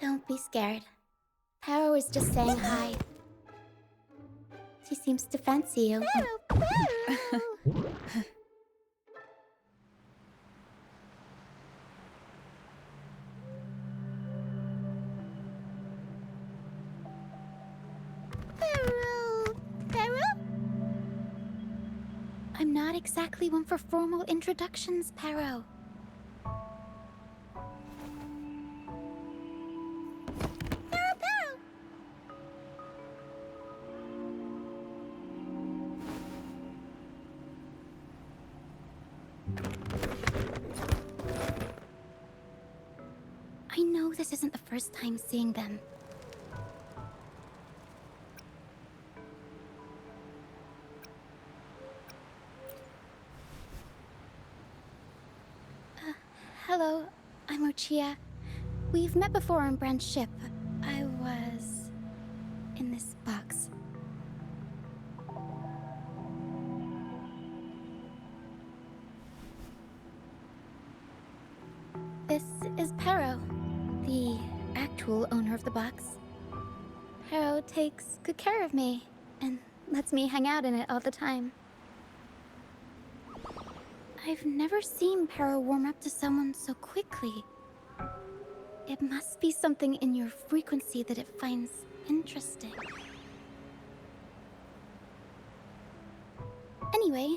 Don't be scared. Paro is just saying hi. She seems to fancy you. Paro? I'm not exactly one for formal introductions, Paro. I know this isn't the first time seeing them. Hello, I'm Roccia. We've met before on Brand's ship. I was in this box. This is Paro, the actual owner of the box. Paro takes good care of me and lets me hang out in it all the time. I've never seen Paro warm up to someone so quickly. It must be something in your frequency that it finds interesting. Anyway,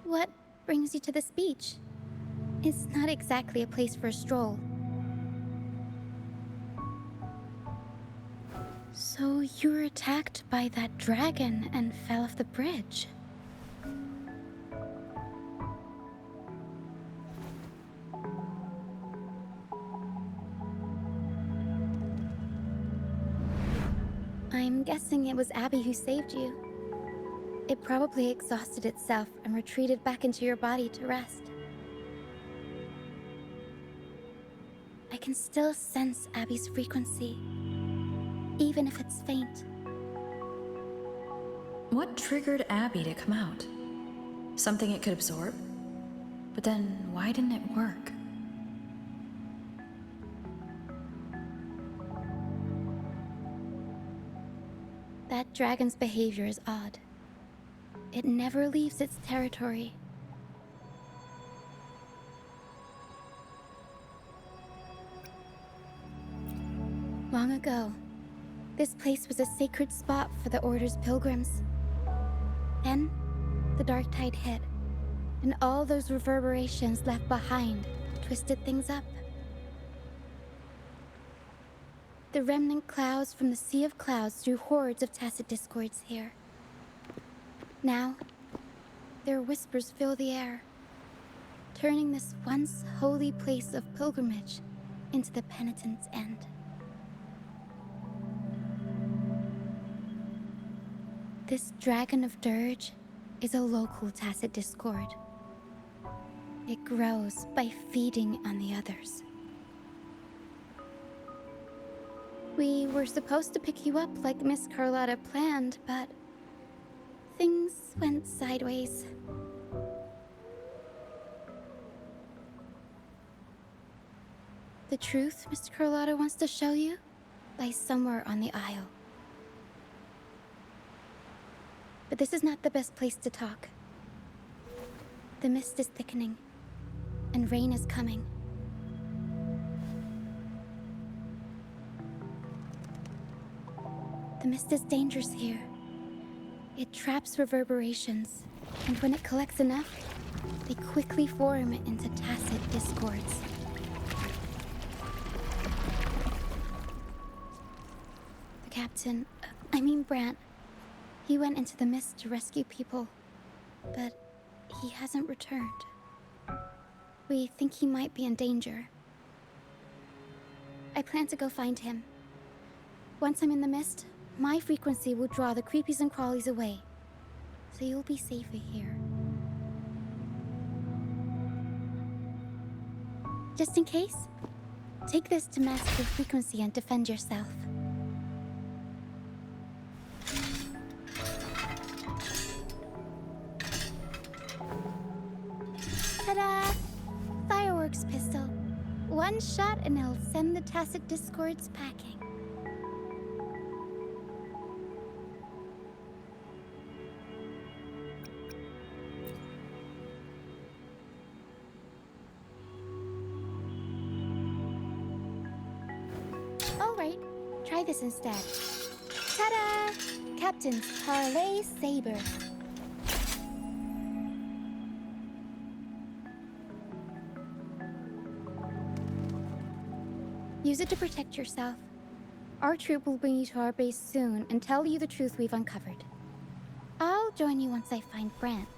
what brings you to this beach? It's not exactly a place for a stroll. So you were attacked by that dragon and fell off the bridge. I'm guessing it was Abby who saved you. It probably exhausted itself and retreated back into your body to rest. I can still sense Abby's frequency, even if it's faint. What triggered Abby to come out? Something it could absorb? But then, why didn't it work? That dragon's behavior is odd. It never leaves its territory. Long ago, this place was a sacred spot for the Order's pilgrims. Then, the dark tide hit, and all those reverberations left behind twisted things up. The remnant clouds from the Sea of Clouds drew hordes of tacit discords here. Now, their whispers fill the air, turning this once holy place of pilgrimage into the penitent's end. This Dragon of Dirge is a local tacit discord. It grows by feeding on the others. We were supposed to pick you up like Miss Carlotta planned, but things went sideways. The truth Mr. Carlotta wants to show you lies somewhere on the aisle. But this is not the best place to talk. The mist is thickening, and rain is coming. The mist is dangerous here. It traps reverberations, and when it collects enough, they quickly form into tacit discords. Brant. He went into the mist to rescue people, but he hasn't returned. We think he might be in danger. I plan to go find him. Once I'm in the mist, my frequency will draw the creepies and crawlies away, so you'll be safer here. Just in case, take this to mask your frequency and defend yourself. Ta-da! Fireworks pistol. One shot and it'll send the Tacit Discords packing. Alright, try this instead. Ta-da! Captain's Parlay Saber. Use it to protect yourself. Our troop will bring you to our base soon and tell you the truth we've uncovered. I'll join you once I find Brant.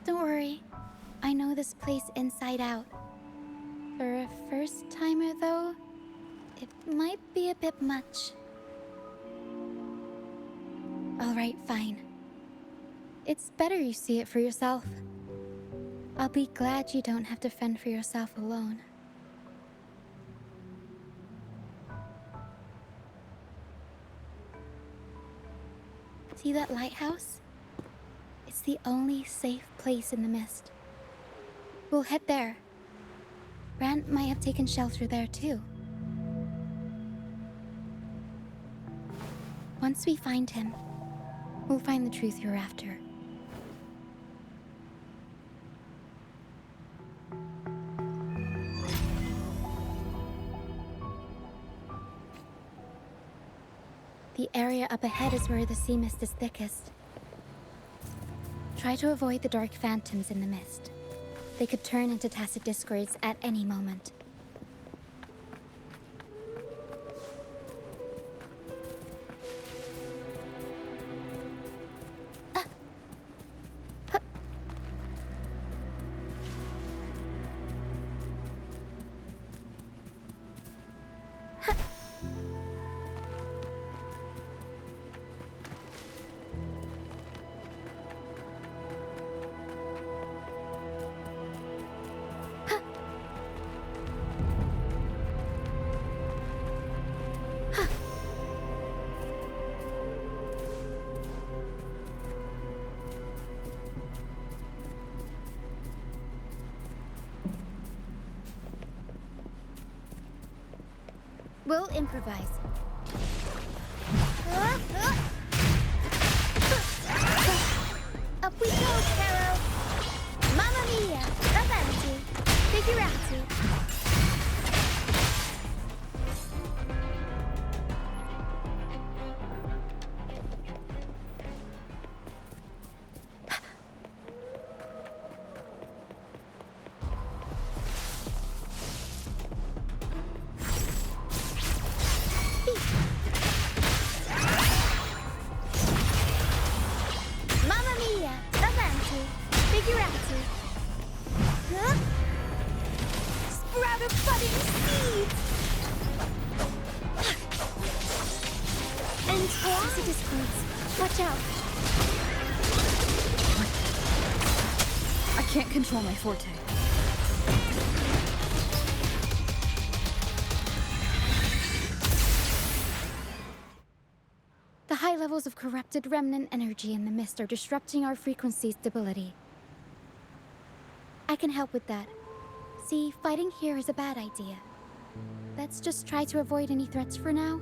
Don't worry, I know this place inside out. For a first-timer, though, it might be a bit much. Alright, fine. It's better you see it for yourself. I'll be glad you don't have to fend for yourself alone. See that lighthouse? It's the only safe place in the mist. We'll head there. Brant might have taken shelter there too. Once we find him, we'll find the truth you're after. The area up ahead is where the sea mist is thickest. Try to avoid the dark phantoms in the mist. They could turn into Tacit Discords at any moment. We'll improvise. Up we go, Caro! Mamma mia! Avanti! Figurati! Can't control my forte. The high levels of corrupted remnant energy in the mist are disrupting our frequency stability. I can help with that. See, fighting here is a bad idea. Let's just try to avoid any threats for now.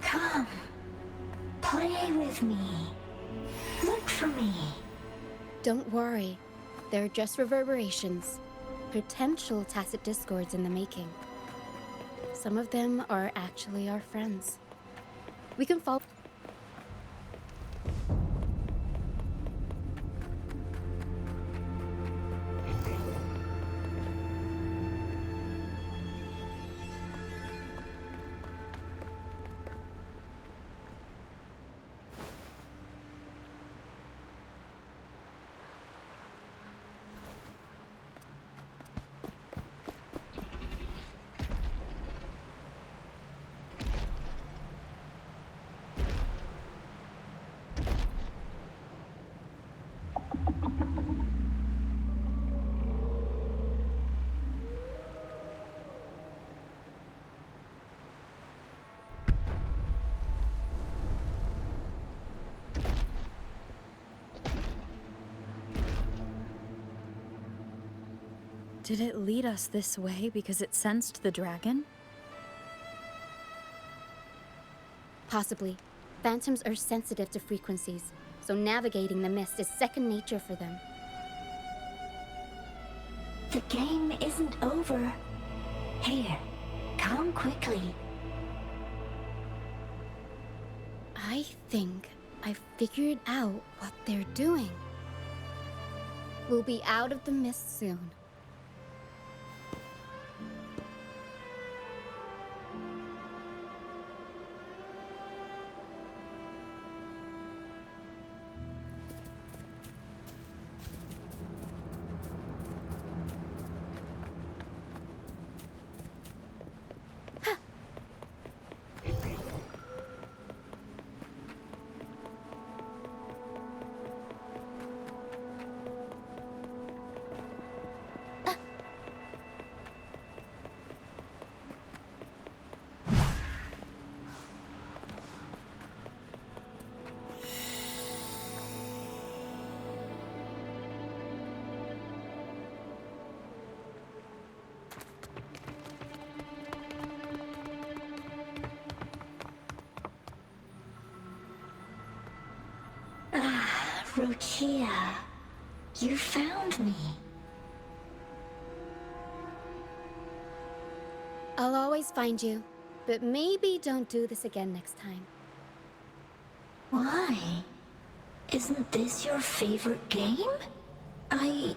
Come, play with me. Look for me. Don't worry. They're just reverberations. Potential tacit discords in the making. Some of them are actually our friends. We can follow. Did it lead us this way because it sensed the dragon? Possibly. Phantoms are sensitive to frequencies, so navigating the mist is second nature for them. The game isn't over. Here, come quickly. I think I've figured out what they're doing. We'll be out of the mist soon. Roccia, you found me. I'll always find you, but maybe don't do this again next time. Why? Isn't this your favorite game? I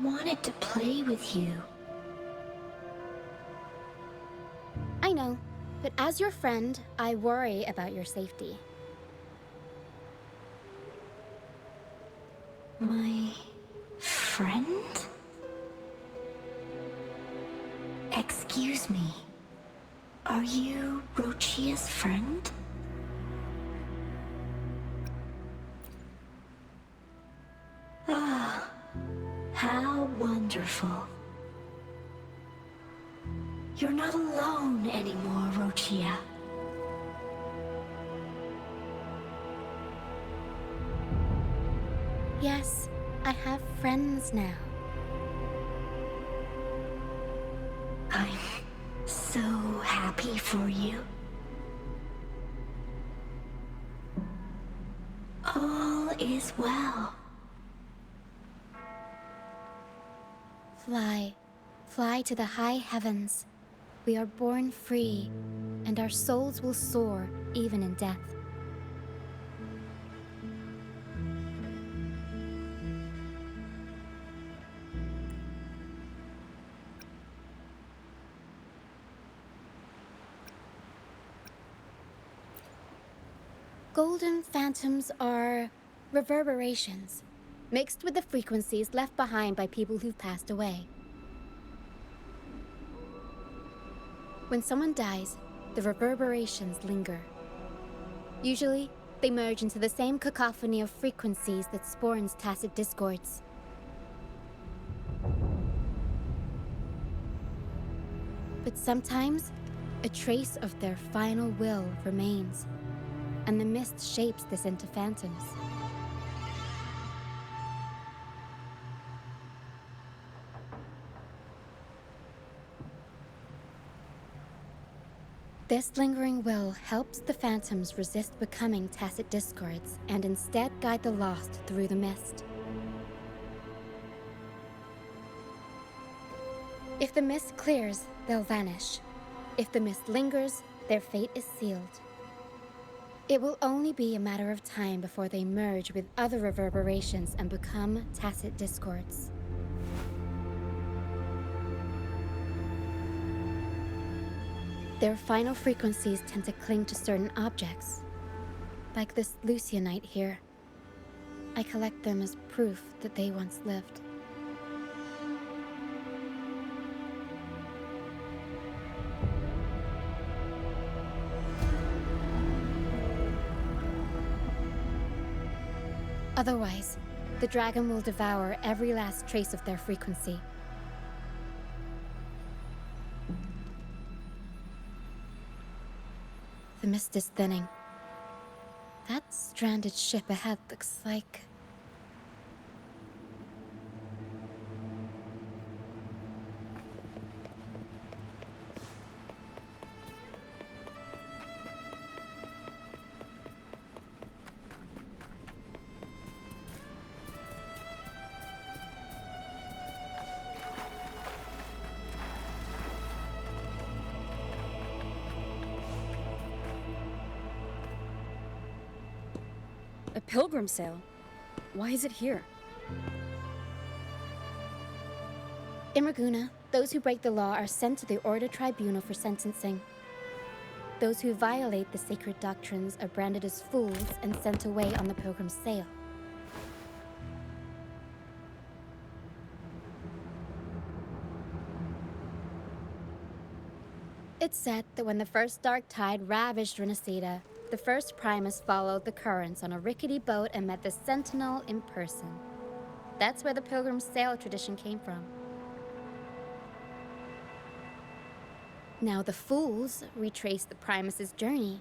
wanted to play with you. I know, but as your friend, I worry about your safety. My friend? Excuse me. Are you Roccia's friend? Ah, how wonderful. You're not alone anymore, Roccia. Yes, I have friends now. I'm so happy for you. as well. Fly. Fly to the high heavens. We are born free, and our souls will soar even in death. Golden phantoms are reverberations, mixed with the frequencies left behind by people who've passed away. When someone dies, the reverberations linger. Usually, they merge into the same cacophony of frequencies that spawns tacit discords. But sometimes, a trace of their final will remains, and the mist shapes this into phantoms. This lingering will helps the phantoms resist becoming tacit discords and instead guide the lost through the mist. If the mist clears, they'll vanish. If the mist lingers, their fate is sealed. It will only be a matter of time before they merge with other reverberations and become tacit discords. Their final frequencies tend to cling to certain objects, like this Lucianite here. I collect them as proof that they once lived. Otherwise, the dragon will devour every last trace of their frequency. The mist is thinning. That stranded ship ahead looks like... A pilgrim sale? Why is it here? In Raguna, those who break the law are sent to the Order Tribunal for sentencing. Those who violate the sacred doctrines are branded as fools and sent away on the pilgrim sale. It's said that when the first dark tide ravaged Renacida, the first Primus followed the currents on a rickety boat and met the Sentinel in person. That's where the pilgrim sail tradition came from. Now the fools retrace the Primus's journey,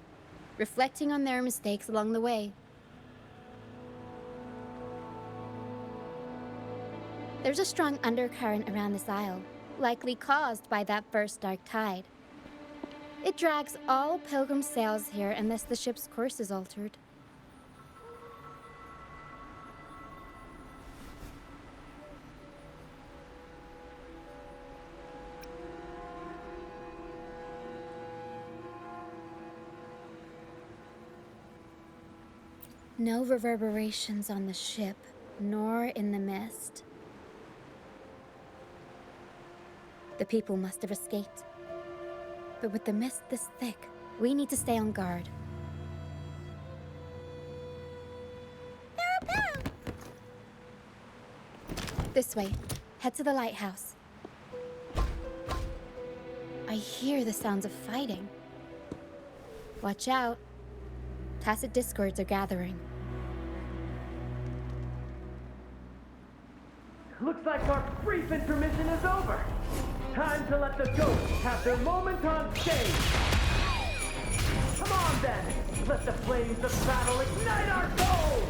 reflecting on their mistakes along the way. There's a strong undercurrent around this isle, likely caused by that first dark tide. It drags all pilgrim sails here unless the ship's course is altered. No reverberations on the ship, nor in the mist. The people must have escaped. But with the mist this thick, we need to stay on guard. This way. Head to the lighthouse. I hear the sounds of fighting. Watch out. Tacit discords are gathering. Looks like our brief intermission is over. Time to let the ghosts have their moment on stage. Come on then, let the flames of battle ignite our souls!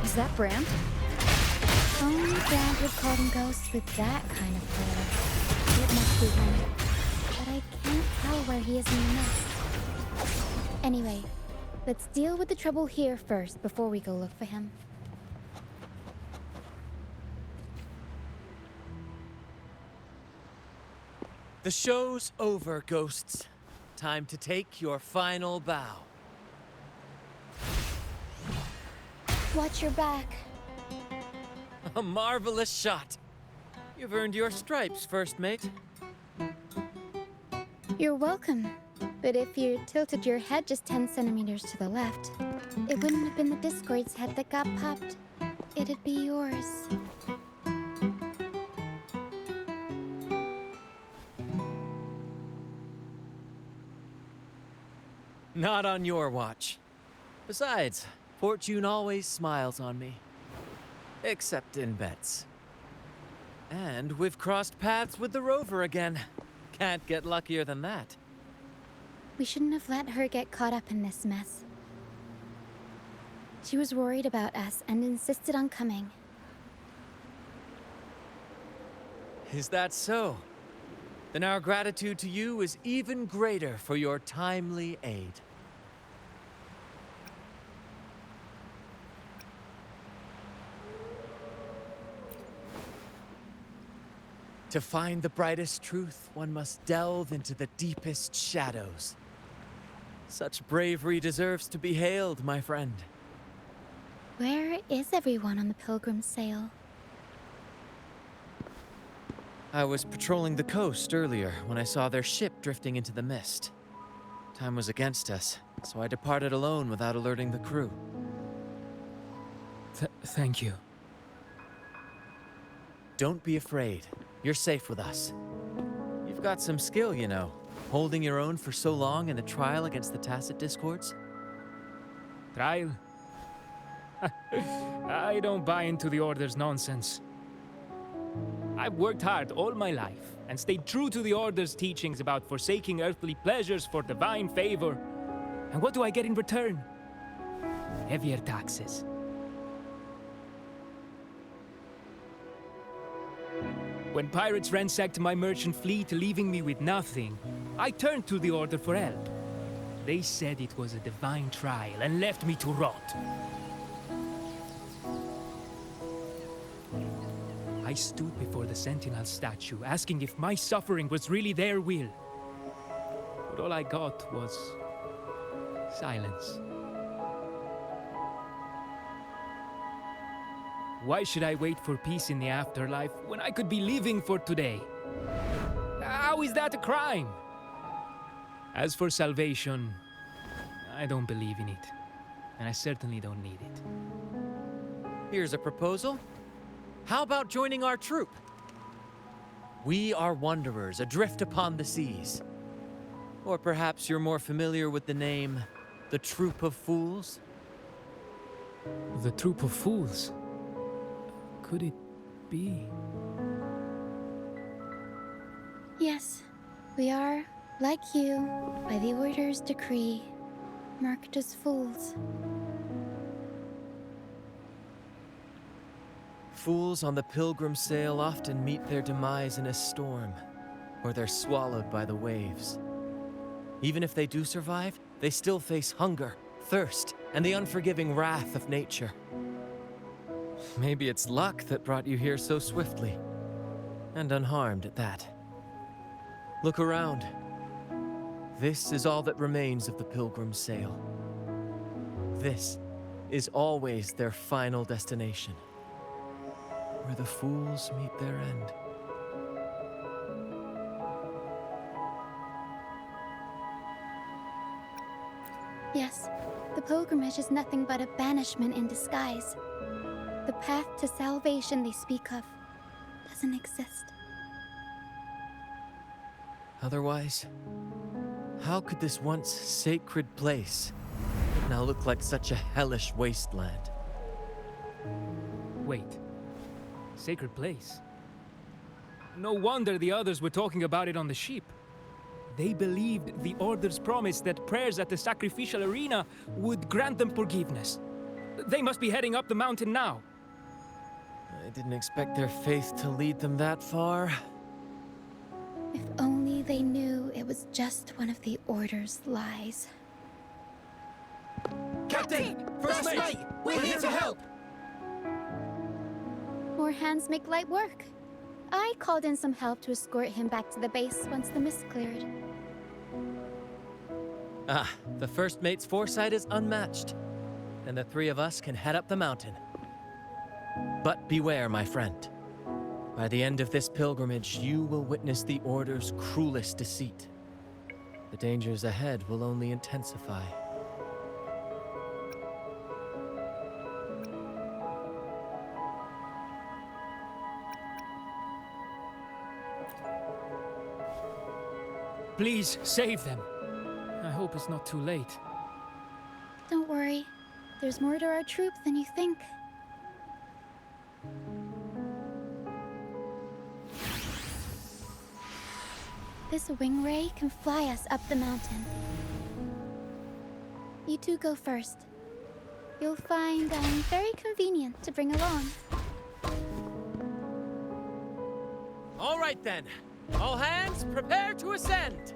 Is that Brand? Only Brand would call them ghosts with that kind of flair. It must be him. But I can't tell where he is in the mist. Anyway, Let's deal with the trouble here first before we go look for him. The show's over, ghosts. Time to take your final bow. Watch your back. A marvelous shot. You've earned your stripes, first mate. You're welcome. But if you tilted your head just 10 centimeters to the left, it wouldn't have been the Discord's head that got popped. It'd be yours. Not on your watch. Besides, fortune always smiles on me. Except in bets. And we've crossed paths with the rover again. Can't get luckier than that. We shouldn't have let her get caught up in this mess. She was worried about us and insisted on coming. Is that so? Then our gratitude to you is even greater for your timely aid. To find the brightest truth, one must delve into the deepest shadows. Such bravery deserves to be hailed, my friend. Where is everyone on the Pilgrim sail? I was patrolling the coast earlier when I saw their ship drifting into the mist. Time was against us, so I departed alone without alerting the crew. Thank you. Don't be afraid. You're safe with us. You've got some skill, you know, holding your own for so long in the trial against the Tacit Discords. Trial? I don't buy into the Order's nonsense. I've worked hard all my life and stayed true to the Order's teachings about forsaking earthly pleasures for divine favor. And what do I get in return? Heavier taxes. When pirates ransacked my merchant fleet, leaving me with nothing, I turned to the Order for help. They said it was a divine trial and left me to rot. I stood before the Sentinel statue, asking if my suffering was really their will. But all I got was silence. Why should I wait for peace in the afterlife when I could be living for today? How is that a crime? As for salvation, I don't believe in it. And I certainly don't need it. Here's a proposal. How about joining our troop? We are wanderers adrift upon the seas. Or perhaps you're more familiar with the name, the Troop of Fools? The Troop of Fools? Could it be? Yes, we are, like you, by the Order's decree, marked as fools. Fools on the pilgrim sail often meet their demise in a storm, or they're swallowed by the waves. Even if they do survive, they still face hunger, thirst, and the unforgiving wrath of nature. Maybe it's luck that brought you here so swiftly, and unharmed at that. Look around. This is all that remains of the pilgrim's sail. This is always their final destination, where the fools meet their end. Yes, the pilgrimage is nothing but a banishment in disguise. The path to salvation they speak of doesn't exist. Otherwise, how could this once sacred place now look like such a hellish wasteland? Wait. Sacred place? No wonder the others were talking about it on the ship. They believed the Order's promise that prayers at the sacrificial arena would grant them forgiveness. They must be heading up the mountain now. I didn't expect their faith to lead them that far. If only they knew it was just one of the Order's lies. Captain! First mate! We're here to help! More hands make light work. I called in some help to escort him back to the base once the mist cleared. Ah, the first mate's foresight is unmatched. And the three of us can head up the mountain. But beware, my friend. By the end of this pilgrimage, you will witness the Order's cruelest deceit. The dangers ahead will only intensify. Please save them. I hope it's not too late. Don't worry. There's more to our troop than you think. This wing ray can fly us up the mountain. You two go first. You'll find very convenient to bring along. All right then. All hands, prepare to ascend!